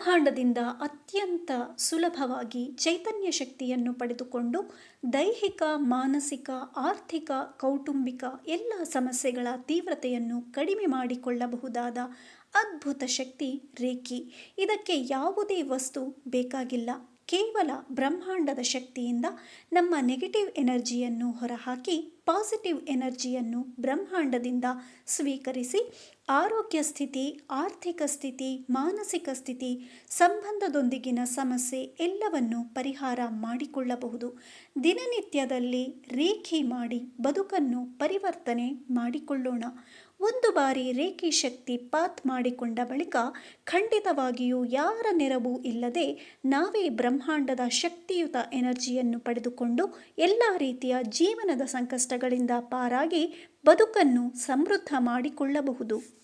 ಬ್ರಹ್ಮಾಂಡದಿಂದ ಅತ್ಯಂತ ಸುಲಭವಾಗಿ ಚೈತನ್ಯ ಶಕ್ತಿಯನ್ನು ಪಡೆದುಕೊಂಡು ದೈಹಿಕ, ಮಾನಸಿಕ, ಆರ್ಥಿಕ, ಕೌಟುಂಬಿಕ ಎಲ್ಲ ಸಮಸ್ಯೆಗಳ ತೀವ್ರತೆಯನ್ನು ಕಡಿಮೆ ಮಾಡಿಕೊಳ್ಳಬಹುದಾದ ಅದ್ಭುತ ಶಕ್ತಿ ರೇಖಿ. ಇದಕ್ಕೆ ಯಾವುದೇ ವಸ್ತು ಬೇಕಾಗಿಲ್ಲ. ಕೇವಲ ಬ್ರಹ್ಮಾಂಡದ ಶಕ್ತಿಯಿಂದ ನಮ್ಮ ನೆಗೆಟಿವ್ ಎನರ್ಜಿಯನ್ನು ಹೊರಹಾಕಿ ಪಾಸಿಟಿವ್ ಎನರ್ಜಿಯನ್ನು ಬ್ರಹ್ಮಾಂಡದಿಂದ ಸ್ವೀಕರಿಸಿ ಆರೋಗ್ಯ ಸ್ಥಿತಿ, ಆರ್ಥಿಕ ಸ್ಥಿತಿ, ಮಾನಸಿಕ ಸ್ಥಿತಿ, ಸಂಬಂಧದೊಂದಿಗಿನ ಸಮಸ್ಯೆ ಎಲ್ಲವನ್ನು ಪರಿಹಾರ ಮಾಡಿಕೊಳ್ಳಬಹುದು. ದಿನನಿತ್ಯದಲ್ಲಿ ರೇಖಿ ಮಾಡಿ ಬದುಕನ್ನು ಪರಿವರ್ತನೆ ಮಾಡಿಕೊಳ್ಳೋಣ. ಒಂದು ಬಾರಿ ರೇಖಿ ಶಕ್ತಿ ಪಾತ್ ಮಾಡಿಕೊಂಡ ಬಳಿಕ ಖಂಡಿತವಾಗಿಯೂ ಯಾರ ನೆರವು ಇಲ್ಲದೆ ನಾವೇ ಬ್ರಹ್ಮಾಂಡದ ಶಕ್ತಿಯುತ ಎನರ್ಜಿಯನ್ನು ಪಡೆದುಕೊಂಡು ಎಲ್ಲ ರೀತಿಯ ಜೀವನದ ಸಂಕಷ್ಟಗಳಿಂದ ಪಾರಾಗಿ ಬದುಕನ್ನು ಸಮೃದ್ಧ ಮಾಡಿಕೊಳ್ಳಬಹುದು.